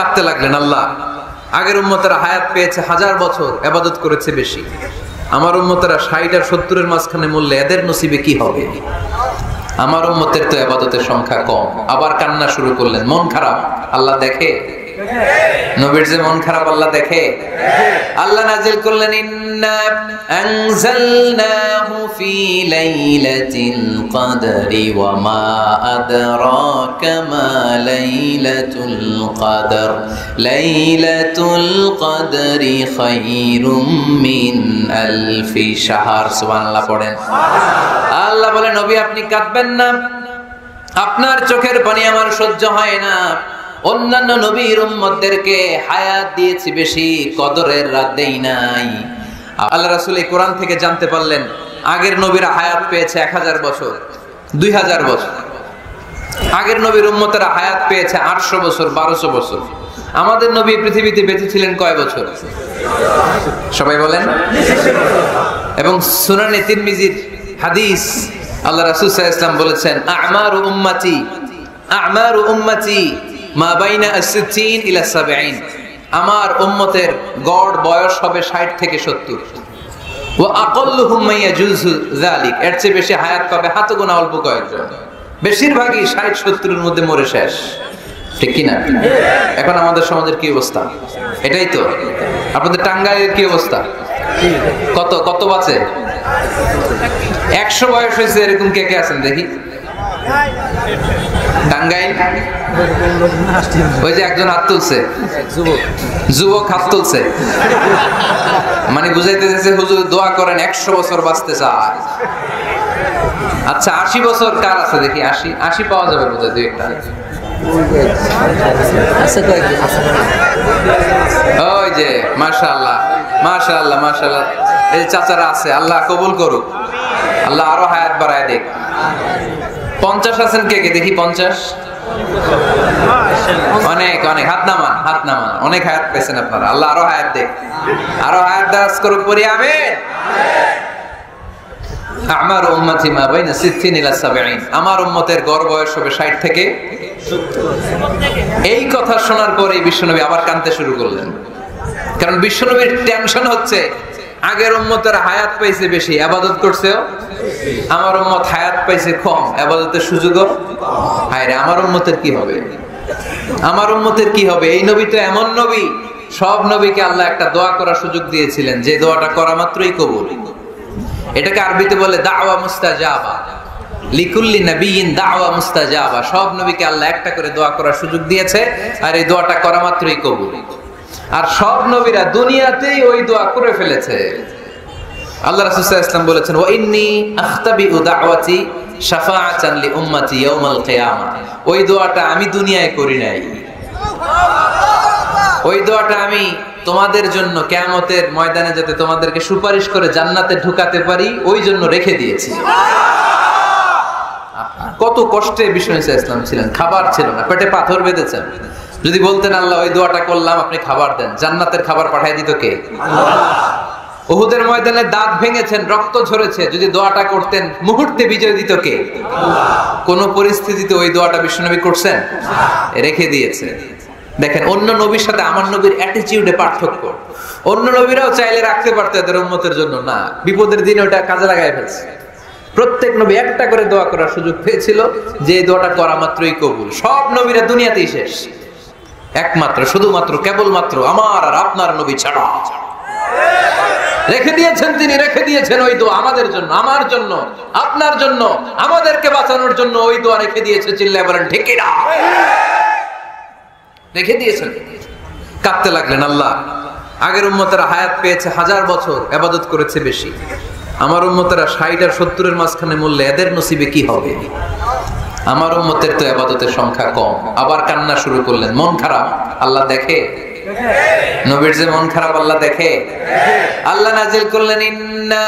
কাঁদতে লাগলেন, আল্লাহ আগের উম্মতেরা হায়াত পেয়েছে 1000 বছর, ইবাদত করেছে বেশি, আমার উম্মতেরা 60 আর 70-এর মাঝখানে মরলে এদের নসিবে কি হবে? আমার উম্মতের তো ইবাদতের সংখ্যা কম। আবার কান্না শুরু করলেন, মন খারাপ আল্লাহ দেখে, নবীর যে মন খারাপ আল্লাহ দেখে। আল্লাহ নাজিল করলেন, ইন্না আনজালনাহু ফি লাইলাতিল কদরি ওয়া মা আদরাকা মা লাইলাতুল কদর লাইলাতুল কদরি খায়রুম মিন আলফি শাহর। সুবহানাল্লাহ পড়েন। আল্লাহ বলে, নবী আপনি কাঁদবেন না, আপনার চোখের পানি আমার সহ্য হয় না। অন্যান্য নবীর উম্মতদেরকে হায়াত দিয়েছি বেশি, কদরের রাত দেই নাই। আল্লাহ রাসূল এই কোরআন থেকে জানতে পারলেন আগের নবীরা হায়াত পেয়েছে 1000 বছর, 2000 বছর। আগের নবীর উম্মতেরা হায়াত পেয়েছে 800 বছর, 1200 বছর। আমাদের নবী পৃথিবীতে বেঁচে ছিলেন কয় বছর? সবাই বলেন। এবং সুনানে তিরমিজির হাদিস, আল্লাহ রাসূল সাল্লাল্লাহু আলাইহি ওয়াসাল্লাম বলেছেন, আমারু উম্মতি মা বাইনা আস-সিত্তিন ইলা 70। আমার উম্মতের গড় বয়স হবে 60 থেকে 70। ওয়া আকাল্লুহুম মা ইয়াজুজু যালিক, এর চেয়ে বেশি হায়াত পাবে হাতে গোনা অল্প কয়েকজন। বেশিরভাগই 60-70 এর মধ্যে মরে শেষ, ঠিক কি না? এখন আমাদের সমাজের কি অবস্থা? এটাই তো। আপনাদের টাঙ্গাইলের কি অবস্থা? কত কত বাঁচে? 100 বয়স হয়েছে এরকম কে কে আছেন দেখি? টাঙ্গাইল ওই যে একজন হাত তুলছে, যুবক হাত তুলছে, মানে বুঝাইতে চাইছে হুজুর দোয়া করেন 100 বছর বাঁচতে চায়। আচ্ছা 80 বছর কার আছে দেখি? 80 পাওয়া যাবে বোধহয় দুই একটা। ওই যে মাশাআল্লাহ মাশাআল্লাহ মাশাআল্লাহ, এই চাচারা আছে, আল্লাহ কবুল করুক, আল্লাহ আরো হায়াত বাড়ায় দেখ। 50 আছেন কে কে দেখি? 50 অনেক অনেক, হাত নামান হাত নামান, অনেক হায়াত পেয়েছেন আপনারা, আল্লাহ আরো হায়াত দেখ, আরো হায়াত দারাজ করুক, পড়ি আমিন। আমার উম্মতি মা বাইনা 60 ইলা 70, আমার উম্মতের গড় বয়স হবে 60 থেকে 70। এই কথা শোনার পরে বিশ্বনবী আবার কাঁদতে শুরু করলেন, কারণ বিশ্বনবীর টেনশন হচ্ছে আগের উম্মতের হায়াত পাইছে বেশি, ইবাদত করছেও, আমার উম্মত হায়াত পাইছে কম, ইবাদতের সুযোগও। হায় রে, আমার উম্মতের কি হবে? আমার উম্মতের কি হবে? এই নবী তো এমন নবী, সব নবীকে আল্লাহ একটা দোয়া করার সুযোগ দিয়েছিলেন, যে দোয়াটা করা মাত্রই কবুল। এটাকে আরবিতে বলে দাওয়া মুস্তাজাবা, লিকুল্লি নবিয়িন দাওয়া মুস্তাজাবা। সব নবীকে আল্লাহ একটা করে দোয়া করার সুযোগ দিয়েছে, আর এই দোয়াটা করা মাত্রই কবুল। আর সব নবীরা দুনিয়াতেই ওই দোয়া করে ফেলেছে। আল্লাহ রাসূল সাল্লাল্লাহু আলাইহি ওয়াসাল্লাম বলেছেন, ওয়া ইন্নী আখতাবিউ দাওয়াতি শাফাআতান লি উম্মতি ইয়াউমাল কিয়ামাহ। ওই দোয়াটা আমি দুনিয়ায় করি নাই, ওই দোয়াটা আমি তোমাদের জন্য কিয়ামতের ময়দানে যাতে তোমাদেরকে সুপারিশ করে জান্নাতে ঢুকাতে পারি, ওই জন্য রেখে দিয়েছি। কত কষ্টে বিষ্ণু ইসলাম ছিলেন, খাবার ছিল না, পেটে পাথর বেঁধেছেন। যদি বলতেন আল্লাহ ওই দোয়াটা করলাম, আপনি খাবার দেন, জান্নাতের খাবার পাঠিয়ে দিত কে? আল্লাহ। উহুদের ময়দানে দাঁত ভেঙেছেন, রক্ত ঝরেছে, যদি দোয়াটা করতেন মুহূর্তে বিজয় দিত কে? আল্লাহ। কোন পরিস্থিতিতে ওই দোয়াটা বিশ্বনবী করছেন? রেখে দিয়েছে। দেখেন, অন্য নবীর সাথে আমার নবীর অ্যাটিটিউডে পার্থক্য। অন্য নবীরাও চাইলে রাখতে পারতো এদের উম্মতের জন্য, না, বিপদের দিনে ওটা কাজে লাগায় ফেলছে। প্রত্যেক নবী একটা করে দোয়া করার সুযোগ পেয়েছিল, যে দোয়াটা করা মাত্রই কবুল। সব নবীরা দুনিয়াতেই শেষ, একমাত্র শুধুমাত্র কেবলমাত্র আমার আর আপনার নবী ছাড়া রেখে দিয়েছেন তিনি, রেখে দিয়েছেন ওই দোয়া আমাদের জন্য, আমার জন্য, আপনার জন্য, আমাদেরকে বাঁচানোর জন্য ওই দোয়া রেখে দিয়েছে। চিল্লায় বলেন ঠিক কি না? রেখে দিয়েছেন। কাঁদতে লাগলেন, আল্লাহ আগের উম্মতেরা হায়াত পেয়েছে 1000 বছর, ইবাদত করেছে বেশি, আমার উম্মতেরা 60 আর 70-এর মাঝখানে মরলে এদের নসিবে কি হবে? আমার উম্মতের তো ইবাদতের সংখ্যা কম। আবার কান্না শুরু করলেন, মন খারাপ আল্লাহ দেখে, নবীর যে মন খারাপ আল্লাহ দেখে। আল্লাহ নাজিল করলেন, ইন্না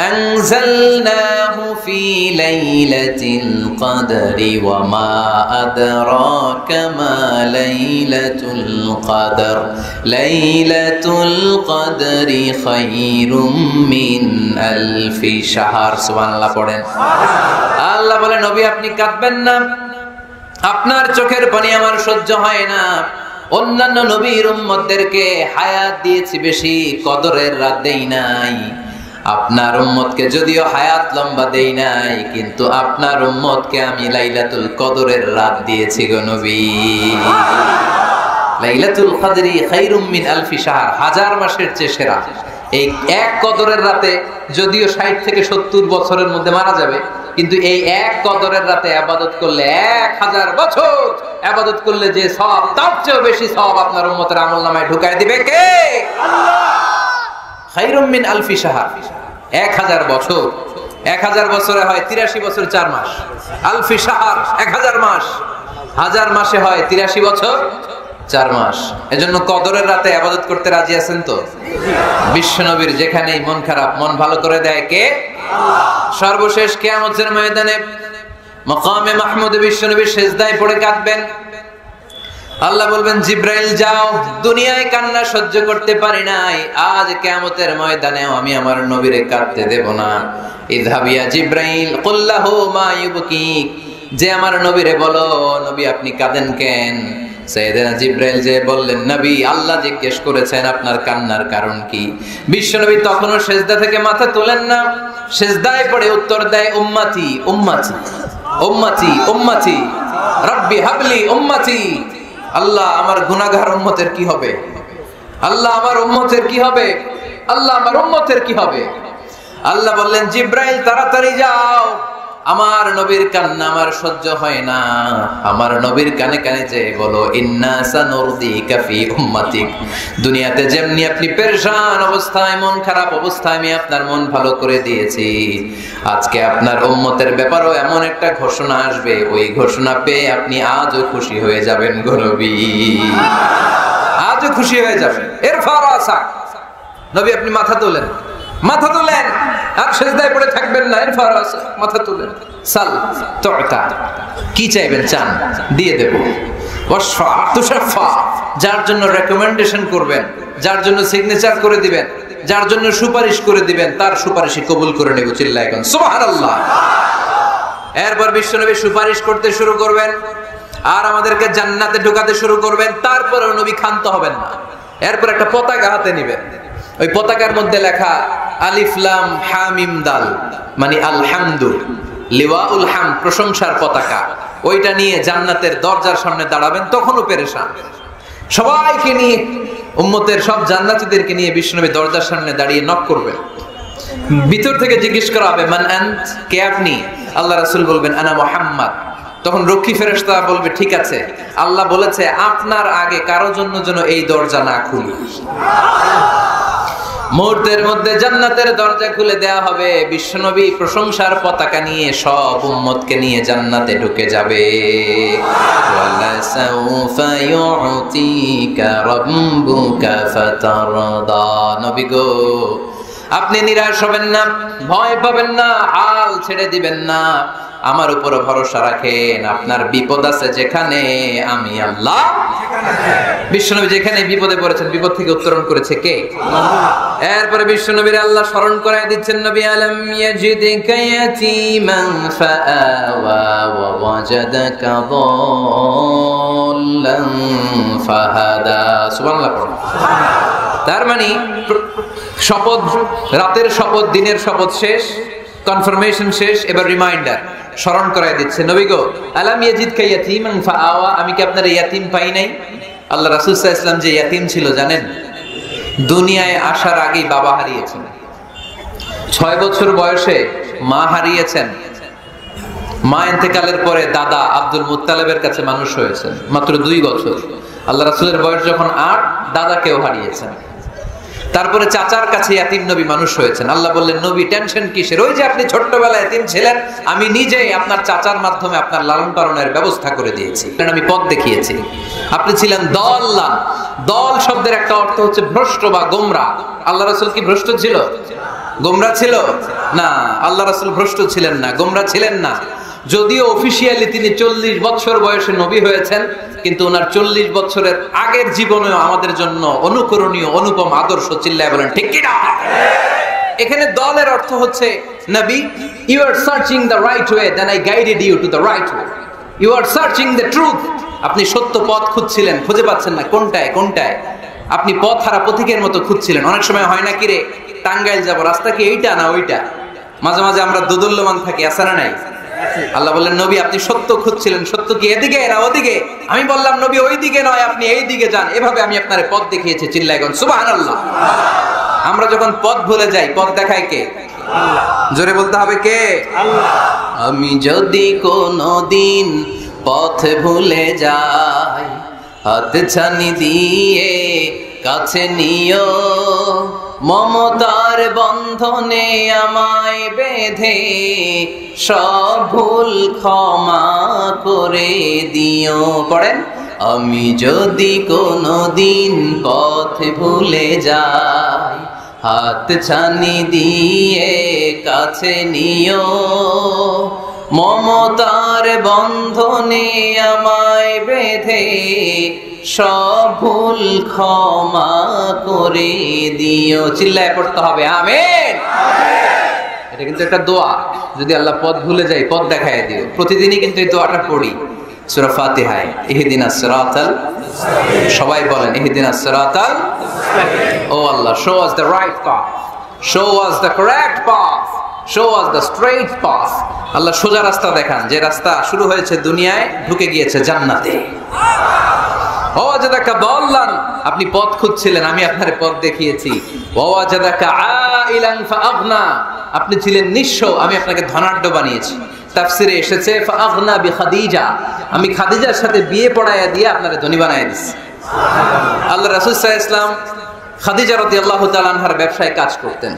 আনজালনাহু ফি লাইলাতিল কদরি ওয়া মা আদরাকা মা লাইলাতুল কদর লাইলাতুল কদরি খায়রুম মিন আলফি শাহর। সুবহানাল্লাহ পড়েন। আল্লাহ বলে, নবী আপনি কাঁদবেন না, আপনার চোখের পানি আমার সহ্য হয় না। অন্যান্য নবীর উম্মতদেরকে হায়াত দিয়েছি বেশি, কদরের রাত দেই নাই। আপনার উম্মতকে যদিও হায়াত লম্বা দেই নাই, কিন্তু আপনার উম্মতকে আমি লাইলাতুল কদরের রাত দিয়েছি গো নবী। লাইলাতুল কদরি খায়রুম মিন আলফি শাহর, হাজার মাসের চেয়ে সেরা। এই এক কদরের রাতে যদিও 60 থেকে 70 বছরের মধ্যে মারা যাবে, কিন্তু এই এক কদরের রাতে ইবাদত করলে 1000 বছর ইবাদত করলে যে সওয়াব, তার চেয়ে বেশি সওয়াব আপনার উম্মতের আমলনামায় ঢুকায় দিবে কে? আল্লাহ। খায়রুম মিন আলফি শাহর, 1000 বছর। 1000 বছরে হয় 83 বছর 4 মাস। আলফি শাহর 1000 মাস, 1000 মাসে হয় 83 বছর 4 মাস। এজন্য কদরের রাতে ইবাদত করতে রাজি আছেন তো? বিশ্বনবীর যেখানেই মন খারাপ, মন ভালো করে দেয় কে? আল্লাহ। সর্বশেষ কিয়ামতের ময়দানে মাকামে মাহমুদে বিশ্বনবী সিজদায় পড়ে কাঁদবেন। আল্লাহ বলবেন, জিব্রাইল যাও, দুনিয়ায় কান্না সহ্য করতে পারি নাই, আজ কিয়ামতের ময়দানেও আমি আমার নবীরে কাঁদতে দেব না। ইযহাবিয়া জিব্রাইল কুল্লাহু মা ইউবকিক, যে আমার নবীরে বলো, নবী আপনি কাঁদেন কেন? সাইয়েদনা জিব্রাইল যে বললেন, নবী আল্লাহ জিজ্ঞেস করেছেন আপনার কান্নার কারণ কি। বিশ্বনবী তখনও সিজদা থেকে মাথা তোলেন না, সিজদায় পড়ে উত্তর দেয়, উম্মতি উম্মতি উম্মতি উম্মতি রব্বি হাবলি উম্মতি। আল্লাহ আমার গুনাহগার উম্মতের কি হবে? আল্লাহ আমার উম্মতের কি হবে? আল্লাহ আমার উম্মতের কি হবে? আল্লাহ বললেন, জিব্রাইল তাড়াতাড়ি যাও, আমার নবীর কান্না আমার সহ্য হয় না, আমার নবীর কানে কানে যে বলো, ইন্না সানুরদিকা ফি উম্মাতিক, দুনিয়াতে যেমনি আপনি পেরেশান অবস্থায়, মন খারাপ অবস্থায় আমি আপনার মন ভালো করে দিয়েছি, আজকে আপনার উম্মতের ব্যাপারেও এমন একটা ঘোষণা আসবে, ওই ঘোষণা পেয়ে আপনি আজও খুশি হয়ে যাবেন গো নবী, আজও খুশি হয়ে যাবেন। ইরফা রাসাক, নবী আপনি মাথা তোলেন, মাথা তোলেন, আর সিজদায় পড়ে থাকবেন না, ইরফা রাসাক, মাথা তোলেন। সাল তুতা, কি চাইবেন চান দিয়ে দেব। ওয়াশফা তুশাফা, যার জন্য রেকমেন্ডেশন করবেন, যার জন্য সিগনেচার করে দিবেন, যার জন্য সুপারিশ করে দিবেন, তার সুপারিশই কবুল করে নেব। চিল্লায় এখন সুবহানাল্লাহ। এরপর বিশ্বনবী সুপারিশ করতে শুরু করবেন আর আমাদেরকে জান্নাতে ঢোকাতে শুরু করবেন। তারপরেও নবী ক্ষান্ত হবেন না। এরপর একটা পতাকা হাতে নেবেন, ওই পতাকার মধ্যে লেখা আলিফ লাম হা মিম দাল, মানে আলহামদু, লিওয়াউল হামদ, প্রশংসার পতাকা, ওইটা নিয়ে জান্নাতের দরজার সামনে দাঁড়াবেন। তখনও পেরেশান, সবাইকে নিয়ে, উম্মতের সব জান্নাতীদেরকে নিয়ে বিশ্বনবী দরজার সামনে দাঁড়িয়ে নক করবেন। ভিতর থেকে জিজ্ঞেস করা হবে, মান আনত, কে আপনি? আল্লাহ রাসূল বলবেন, আনা মুহাম্মদ। তখন রক্ষী ফেরেশতা বলবে, ঠিক আছে, আল্লাহ বলেছে আপনার আগে কারো জন্য যেন এই দরজা না খুলি। মুহূর্তের মধ্যে জান্নাতের দরজা খুলে দেয়া হবে, বিশ্বনবী প্রশংসার পতাকা নিয়ে সব উম্মতকে নিয়ে জান্নাতে ঢুকে যাবে। ওয়ালা সাউফা ইউতিকা রাব্বুকা ফাতারদা, নবী গো আপনি নিরাশ হবেন না, ভয় পাবেন না, হাল ছেড়ে দিবেন না, আমার উপর ভরসা রাখেন। আপনার বিপদ আছে যেখানে, আমি আল্লাহ। বিশ্বনবী যেখানে বিপদে পড়েছেন, বিপদ থেকে উত্তরণ করেছে কে? আল্লাহ। এরপরে বিশ্বনবীর আল্লাহ স্মরণ করায় দিচ্ছেন, নবী আলম ইয়াজিদকা ইয়াতীমান ফাআওয়া ওয়া ওয়াজাদাকা দাল্লান ফাহাদা। সুবহানাল্লাহ পড়ুন। তার মানে শপথ, রাতের শপথ, দিনের শপথ শেষ, কনফার্মেশন শেষ, এবার রিমাইন্ডার, স্মরণ করায় দিচ্ছে, নবী গো আলাম ইয়াজিদকা ইয়াতীমান ফাআওয়া, আমি কি আপনার ইয়াতীম পাই নাই? আল্লাহ রাসূল সাল্লাল্লাহু আলাইহি ওয়াসাল্লাম যে ইয়াতীম ছিল জানেন? দুনিয়ায় আসার আগেই বাবা হারিয়েছেন, 6 বছর বয়সে মা হারিয়েছেন, মা ইন্তেকালের পরে দাদা আব্দুল মুত্তালিবের কাছে মানুষ হয়েছেন মাত্র 2 বছর। আল্লাহ রাসূলের বয়স যখন 8, দাদাকেও হারিয়েছেন। তারপরে চাচার কাছে ইয়াতীম নবী মানুষ হয়েছেন। আল্লাহ বললেন, নবী টেনশন কিসের? ওই যে আপনি ছোট্টবেলায় ইয়াতীম ছিলেন, আমি নিজেই আপনার চাচার মাধ্যমে আপনার লালন পালনের ব্যবস্থা করে দিয়েছি, কারণ আমি পথ দেখিয়েছি। আপনি ছিলেন দল্লান, দল শব্দের একটা অর্থ হচ্ছে ভ্রষ্ট বা গোমরা। আল্লাহ রাসূল কি ভ্রষ্ট ছিল? গোমরা ছিল না। আল্লাহ রাসূল ভ্রষ্ট ছিলেন না, গোমরা ছিলেন না। যদিও অফিশিয়ালি তিনি 40 বছর বয়সে নবী হয়েছেন, কিন্তু ওনার 40 বছরের আগের জীবনেও আমাদের জন্য অনুকরণীয় অনুপম আদর্শ। চিল্লায় বলেন ঠিক কি না? এখানে দলের অর্থ হচ্ছে, নবী you are searching the right way, then I guided you to the right way, you are searching the truth, আপনি সত্য পথ খুঁজছিলেন, খুঁজে পাচ্ছেন না, কোনটায় কোনটায় আপনি পথ হারা পথিকের মতো খুঁজছিলেন। অনেক সময় হয় না কি রে, টাঙ্গাইল যাবো, রাস্তা কি এইটা না ওইটা? মাঝে মাঝে আমরা দোদুল্যমান থাকি, আছে না নাই? আল্লাহ বললেন নবী আপনি সত্য খুঁজছিলেন, সত্য কি এদিকে না ওদিকে? আমি বললাম নবী ওই দিকে নয়, আপনি এই দিকে যান। এভাবে আমি আপনার পথ দেখিয়েছি। চিল্লায় গন সুবহানাল্লাহ। আমরা যখন পথ ভুলে যাই, পথ দেখায় কে? আল্লাহ। জোরে বলতে হবে কে? আল্লাহ। আমি যদি কোনদিন পথ ভুলে যাই, হাত ছানি দিয়ে কাছে নিও, মমতার বন্ধনে আমায় বেঁধে সব ভুল ক্ষমা করে দিও। পড়েন, আমি যদি কোনদিন পথ ভুলে যাই, হাত ছানি দিয়ে কাছে নিও, মমতার বন্ধনে আমায় বেঁধে সব ভুল ক্ষমা করে দিও। চিল্লায় পড়তে হবে আমিন। এটা কিন্তু একটা দোয়া, যদি আল্লাহ পথ ভুলে যাই পথ দেখায় দিও। প্রতিদিনই কিন্তু এই দোয়াটা পড়ি সূরা ফাতিহায়, ইহদিনাস সিরাতাল, সবাই বলেন ইহদিনাস সিরাতাল। ও আল্লাহ, show us the right path, show us the correct path, show us the straight path. আল্লাহ সোজা রাস্তা দেখান, যে রাস্তা শুরু হয়েছে দুনিয়ায় ঢুকে গিয়েছে জান্নাতে। ওয়াজাদাকা দাল্লান, আপনি পথ খুঁজছিলেন, আমি আপনার পথ দেখিয়েছি। ওয়াজাদাকা আইলান ফাআগনা, আপনি ছিলেন নিঃস্ব, আমি আপনাকে ধনাঢ্য বানিয়েছি। তাফসিরে এসেছে ফাআগনা বিখাদিজা, আমি খাদিজার সাথে বিয়ে পড়াইয়া দিয়ে আপনারে ধনী বানাইয়া দিয়েছি। আল্লাহ রাসূল সাল্লাল্লাহু আলাইহি ওয়াসাল্লাম খাদিজা রাদিয়াল্লাহু তাআলা আনহার ব্যবসায় কাজ করতেন।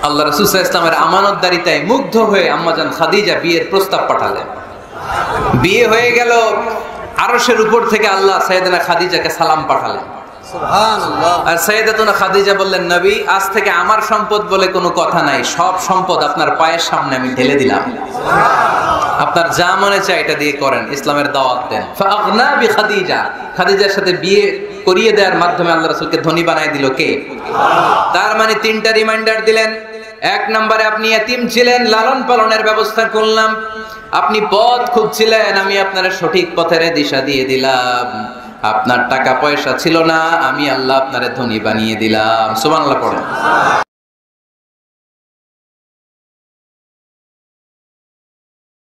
আল্লাহ রাসূল সাল্লাল্লাহু আলাইহি ওয়াসাল্লামের আমানতদারিতায় মুগ্ধ হয়ে আম্মাজান খাদিজা বিয়ের প্রস্তাব পাঠালেন। বিয়ে হয়ে গেল, আরশের উপর থেকে আল্লাহ সাইয়েদানা খাদিজাকে সালাম পাঠালেন। সুবহানাল্লাহ। আর সাইয়েদাতুনা খাদিজা বললেন নবী আজ থেকে আমার সম্পদ বলে কোনো কথা নাই, সব সম্পদ আপনার পায়ের সামনে আমি ঢেলে দিলাম, আপনার যা মনে চায় এটা দিয়ে করেন, ইসলামের দাওয়াত দেন। ফাআগনা বিখাদিজা, খাদিজার সাথে বিয়ে করিয়ে দেওয়ার মাধ্যমে আল্লাহ রাসূলকে ধনী বানায় দিল কে? তার মানে তিনটা রিমাইন্ডার দিলেন। এক নম্বরে আপনি এতিম ছিলেন, লালন পালনের ব্যবস্থা করলাম। আপনি পথ খুঁজছিলেন, আমি আপনার সঠিক পথের দিশা দিয়ে দিলাম। আপনার টাকা পয়সা ছিল না, আমি আল্লাহ আপনারে ধনী বানিয়ে দিলাম। সুবহানাল্লাহ পড়েন।